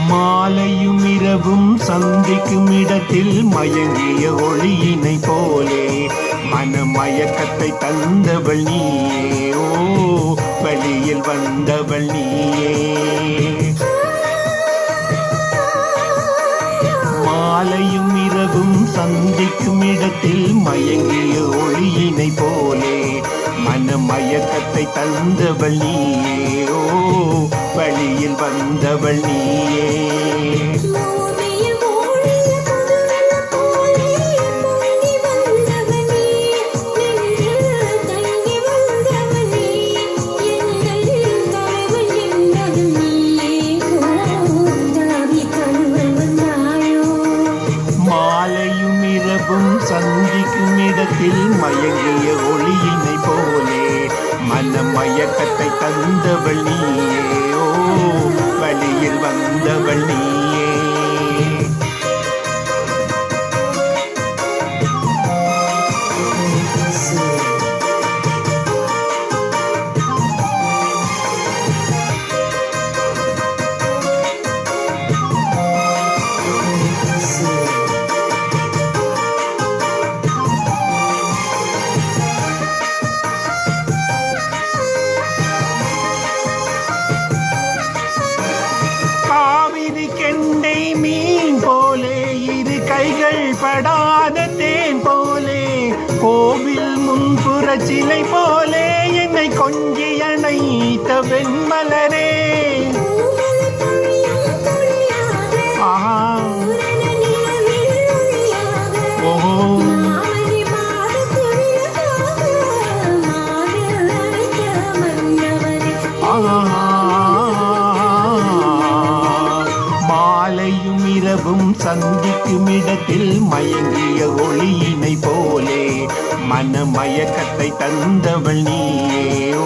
மாலையும் இரவும் சந்திக்கும் இடத்தில் மயங்கிய ஒளியினை போலே மனமயக்கத்தை தந்தவள் நீயே. ஓ, வழியில் வந்தவள் நீயே. மாலையும் இரவும் சந்திக்கும் இடத்தில் மயங்கிய ஒளியினை போலே மனமயக்கத்தை தந்தவள் நீயே. ஓ, வழியில் வந்தவள் நீயே. மாலையும் இரவும் சந்திக்கும் இடத்தில் மயங்கிய ஒளியினை போலே மனமயக்கத்தை தந்தவள் நீயே. ஓ, வழியில் வந்தவள் நீயே. கெண்டை மீன் போலே இரு கைகள் படாத தேன் போலே கோவில் முன்புற சிலை போலே என்னை கொஞ்சி அணைத்த வெண்மலரே. மாலையும் இரவும் சந்திக்கும் இடத்தில் மயங்கிய ஒளியினை போலே மனமயக்கத்தை தந்தவள் நீயே. ஓ,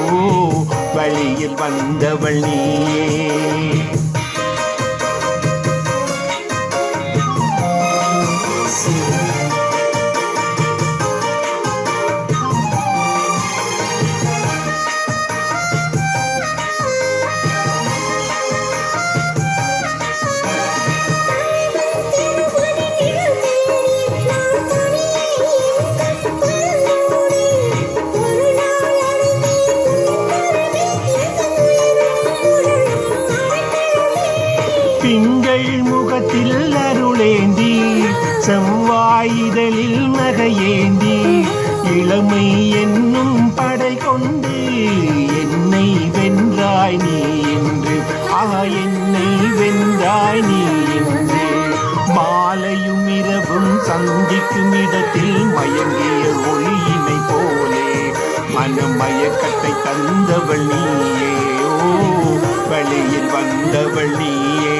வழியில் வந்தவள் நீயே. திங்கள் முகத்தில் அருளேந்தி செவ்வாயிதழில் நகையேந்தி இளமை என்னும் படை கொண்டு என்னை வென்றாய் நீ என்று. என்னை வென்றாய் நீ என்று. மாலையும் இரவும் சந்திக்கும் இடத்தில் மயங்கிய ஒளியினை போலே மனமயக்கத்தை தந்தவள் நீயே. ஓ, வழியில் வந்தவள் நீயே.